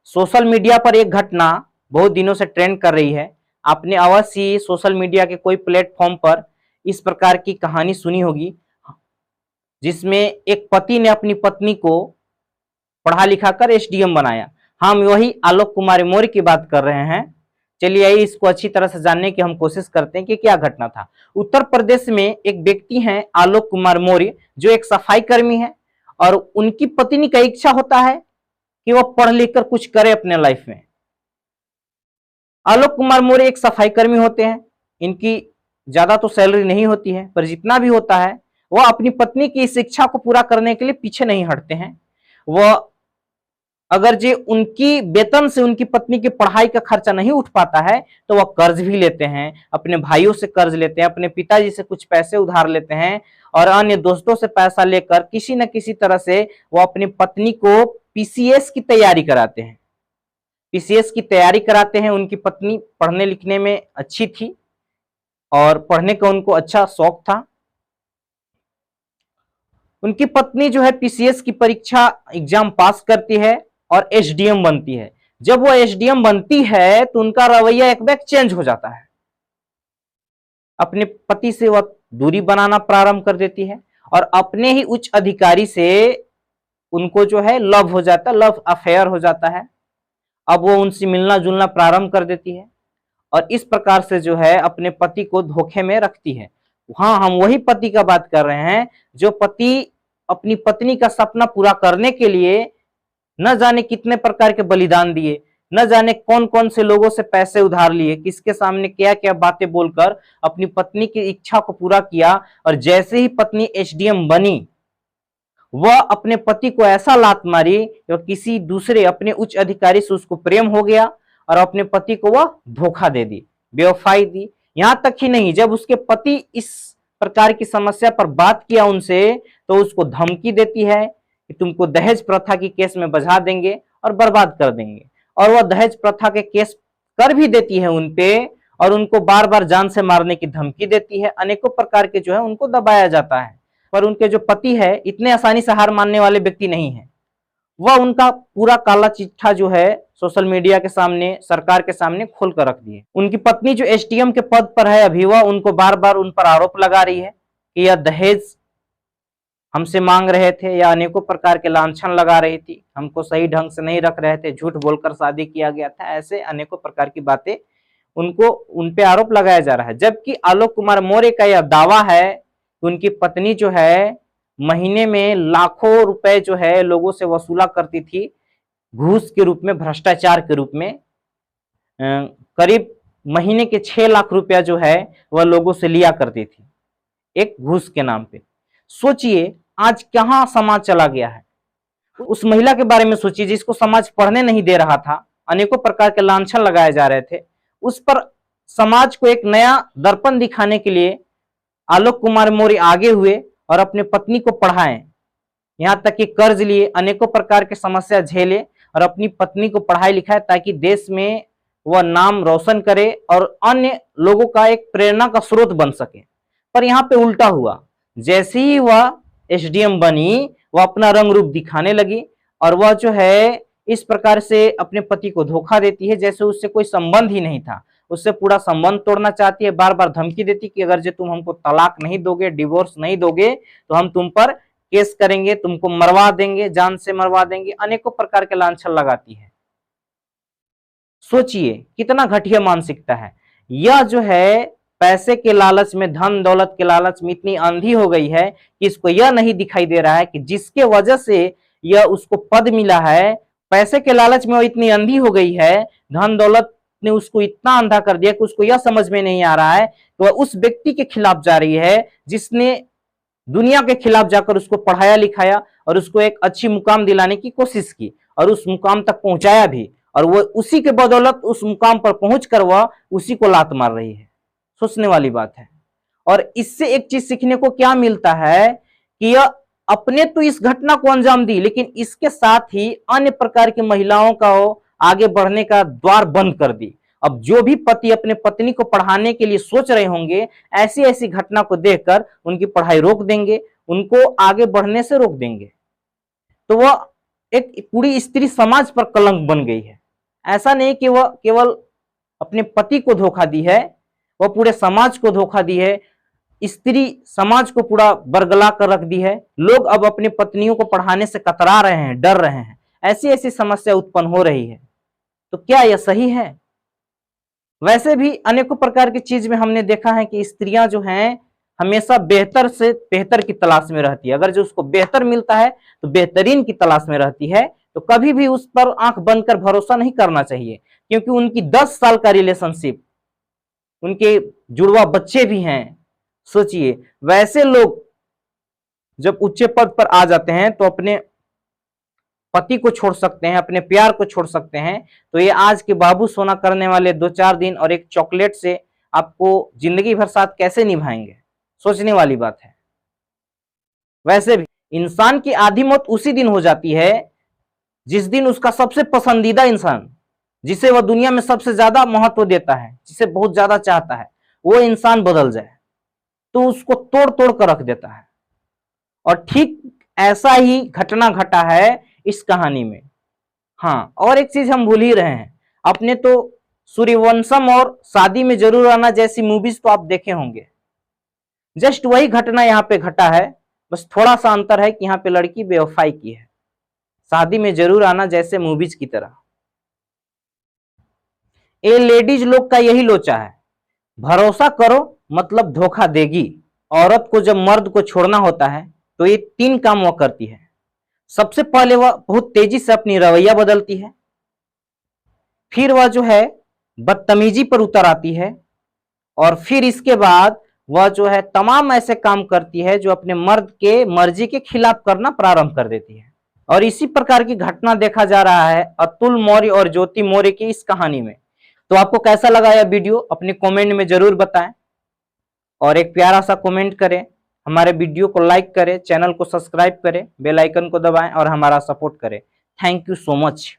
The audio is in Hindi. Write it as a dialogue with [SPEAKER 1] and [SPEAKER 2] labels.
[SPEAKER 1] सोशल मीडिया पर एक घटना बहुत दिनों से ट्रेंड कर रही है। आपने अवश्य ही सोशल मीडिया के कोई प्लेटफॉर्म पर इस प्रकार की कहानी सुनी होगी, जिसमें एक पति ने अपनी पत्नी को पढ़ा लिखा कर एसडीएम बनाया। हम वही आलोक कुमार मौर्य की बात कर रहे हैं। चलिए आइए इसको अच्छी तरह से जानने की हम कोशिश करते हैं कि क्या घटना था। उत्तर प्रदेश में एक व्यक्ति हैं आलोक कुमार मौर्य, जो एक सफाई कर्मी है, और उनकी पत्नी का इच्छा होता है कि वह पढ़ लिख कर कुछ करे अपने लाइफ में। आलोक कुमार मौर्य एक सफाई कर्मी होते हैं। इनकी ज्यादा तो सैलरी नहीं होती है, पर जितना भी होता है वह अपनी पत्नी की इस इच्छा को पूरा करने के लिए पीछे नहीं हटते हैं। वह अगर जे उनकी वेतन से उनकी पत्नी की पढ़ाई का खर्चा नहीं उठ पाता है तो वह कर्ज भी लेते हैं, अपने भाइयों से कर्ज लेते हैं, अपने पिताजी से कुछ पैसे उधार लेते हैं और अन्य दोस्तों से पैसा लेकर किसी न किसी तरह से वो अपनी पत्नी को पीसीएस की तैयारी कराते हैं। पीसीएस की तैयारी कराते हैं। उनकी पत्नी पढ़ने लिखने में अच्छी थी और पढ़ने का उनको अच्छा शौक था। उनकी पत्नी जो है पीसीएस की परीक्षा एग्जाम पास करती है और एसडीएम बनती है। जब वो एसडीएम बनती है तो उनका रवैया एक बैग चेंज हो जाता है। अपने पति से वह दूरी बनाना प्रारंभ कर देती है और अपने ही उच्च अधिकारी से उनको जो है लव हो जाता है, लव अफेयर हो जाता है। अब वो उनसे मिलना जुलना प्रारंभ कर देती है और इस प्रकार से जो है अपने पति को धोखे में रखती है। हाँ, हम वही पति का बात कर रहे हैं जो पति अपनी पत्नी का सपना पूरा करने के लिए न जाने कितने प्रकार के बलिदान दिए, न जाने कौन कौन से लोगों से पैसे उधार लिए, किसके सामने क्या क्या बातें बोलकर अपनी पत्नी की इच्छा को पूरा किया। और जैसे ही पत्नी एसडीएम बनी, वह अपने पति को ऐसा लात मारी कि किसी दूसरे अपने उच्च अधिकारी से उसको प्रेम हो गया और अपने पति को वह धोखा दे दी, बेवफाई दी। यहां तक ही नहीं, जब उसके पति इस प्रकार की समस्या पर बात किया उनसे तो उसको धमकी देती है कि तुमको दहेज प्रथा की केस में बजा देंगे और बर्बाद कर देंगे। और वह दहेज प्रथा के केस कर भी देती है उनपे और उनको बार बार जान से मारने की धमकी देती है। अनेकों प्रकार के जो है उनको दबाया जाता है। पर उनके जो पति है इतने आसानी से हार मानने वाले व्यक्ति नहीं है। वह उनका पूरा काला चिट्ठा जो है सोशल मीडिया के सामने, सरकार के सामने खोल कर रख दिए। उनकी पत्नी जो एसडीएम के पद पर है अभी, वह उनको बार बार उन पर आरोप लगा रही है कि यह दहेज हमसे मांग रहे थे या अनेकों प्रकार के लांछन लगा रही थी, हमको सही ढंग से नहीं रख रहे थे, झूठ बोलकर शादी किया गया था। ऐसे अनेकों प्रकार की बातें उनको उन पे आरोप लगाया जा रहा है। जबकि आलोक कुमार मौर्य का यह दावा है कि उनकी पत्नी जो है महीने में लाखों रुपए जो है लोगों से वसूला करती थी, घूस के रूप में, भ्रष्टाचार के रूप में। करीब महीने के 6 लाख रुपया जो है वह लोगों से लिया करती थी एक घूस के नाम पे। सोचिए आज कहां समाज चला गया है। उस महिला के बारे में सोचिए जिसको समाज पढ़ने नहीं दे रहा था, अनेकों प्रकार के लांछन लगाए जा रहे थे। उस पर समाज को एक नया दर्पण दिखाने के लिए आलोक कुमार मौर्य आगे हुए और अपने पत्नी को पढ़ाएं, यहां तक कि कर्ज लिए, अनेकों प्रकार की समस्या झेले और अपनी पत्नी को पढ़ाई लिखाए ताकि देश में वह नाम रोशन करे और अन्य लोगों का एक प्रेरणा का स्रोत बन सके। पर यहाँ पे उल्टा हुआ। जैसे ही वह एसडीएम बनी, वह अपना रंग रूप दिखाने लगी और वह जो है इस प्रकार से अपने पति को धोखा देती है जैसे उससे कोई संबंध ही नहीं था। उससे पूरा संबंध तोड़ना चाहती है, बार बार धमकी देती कि अगर जो तुम हमको तलाक नहीं दोगे, डिवोर्स नहीं दोगे तो हम तुम पर केस करेंगे, तुमको मरवा देंगे, जान से मरवा देंगे। अनेकों प्रकार के लांछन लगाती है। सोचिए कितना घटिया मानसिकता है। यह जो है पैसे के लालच में, धन दौलत के लालच में इतनी अंधी हो गई है कि इसको यह नहीं दिखाई दे रहा है कि जिसके वजह से यह उसको पद मिला है, पैसे के लालच में वो इतनी अंधी हो गई है, धन दौलत ने उसको इतना अंधा कर दिया कि उसको यह समझ में नहीं आ रहा है कि वह उस व्यक्ति के खिलाफ जा रही है जिसने दुनिया के खिलाफ जाकर उसको पढ़ाया लिखाया और उसको एक अच्छी मुकाम दिलाने की कोशिश की और उस मुकाम तक पहुंचाया भी, और वो उसी के बदौलत उस मुकाम पर पहुंचकर वह उसी को लात मार रही है। सोचने वाली बात है। और इससे एक चीज सीखने को क्या मिलता है कि यह अपने तो इस घटना को अंजाम दी, लेकिन इसके साथ ही अन्य प्रकार की महिलाओं का आगे बढ़ने का द्वार बंद कर दी। अब जो भी पति अपने पत्नी को पढ़ाने के लिए सोच रहे होंगे, ऐसी ऐसी घटना को देखकर उनकी पढ़ाई रोक देंगे, उनको आगे बढ़ने से रोक देंगे। तो वह एक पूरी स्त्री समाज पर कलंक बन गई है। ऐसा नहीं कि वह केवल अपने पति को धोखा दी है, वह पूरे समाज को धोखा दी है। स्त्री समाज को पूरा बरगला कर रख दी है। लोग अब अपनी पत्नियों को पढ़ाने से कतरा रहे हैं, डर रहे हैं। ऐसी ऐसी समस्या उत्पन्न हो रही है। तो क्या यह सही है? वैसे भी अनेकों प्रकार की चीज में हमने देखा है कि स्त्रियां जो हैं हमेशा बेहतर से बेहतर की तलाश में रहती है। अगर जो उसको बेहतर मिलता है तो बेहतरीन की तलाश में रहती है। तो कभी भी उस पर आंख बंद कर भरोसा नहीं करना चाहिए, क्योंकि उनकी 10 साल का रिलेशनशिप, उनके जुड़वा बच्चे भी हैं। सोचिए, वैसे लोग जब उच्च पद पर आ जाते हैं तो अपने पति को छोड़ सकते हैं, अपने प्यार को छोड़ सकते हैं। तो ये आज के बाबू सोना करने वाले 2-4 दिन और एक चॉकलेट से आपको जिंदगी भर साथ कैसे निभाएंगे? सोचने वाली बात है। वैसे भी इंसान की आधी मौत उसी दिन हो जाती है जिस दिन उसका सबसे पसंदीदा इंसान, जिसे वह दुनिया में सबसे ज्यादा महत्व देता है, जिसे बहुत ज्यादा चाहता है, वो इंसान बदल जाए तो उसको तोड़ तोड़ कर रख देता है। और ठीक ऐसा ही घटना घटा है इस कहानी में। हाँ, और एक चीज हम भूल ही रहे हैं। अपने तो सूर्यवंशम और शादी में जरूर आना जैसी मूवीज तो आप देखे होंगे। जस्ट वही घटना यहाँ पे घटा है, बस थोड़ा सा अंतर है कि यहाँ पे लड़की बेवफाई की है। शादी में जरूर आना जैसे मूवीज की तरह। ये लेडीज लोग का यही लोचा है, भरोसा करो मतलब धोखा देगी। औरत को जब मर्द को छोड़ना होता है तो ये 3 काम वह करती है। सबसे पहले वह बहुत तेजी से अपनी रवैया बदलती है, फिर वह जो है बदतमीजी पर उतर आती है, और फिर इसके बाद वह जो है तमाम ऐसे काम करती है जो अपने मर्द के मर्जी के खिलाफ करना प्रारंभ कर देती है। और इसी प्रकार की घटना देखा जा रहा है अतुल मौर्य और ज्योति मौर्य की इस कहानी में। तो आपको कैसा लगा यह वीडियो अपने कमेंट में जरूर बताएं, और एक प्यारा सा कमेंट करें, हमारे वीडियो को लाइक करें, चैनल को सब्सक्राइब करें, बेल आइकन को दबाएं और हमारा सपोर्ट करें। Thank you so much.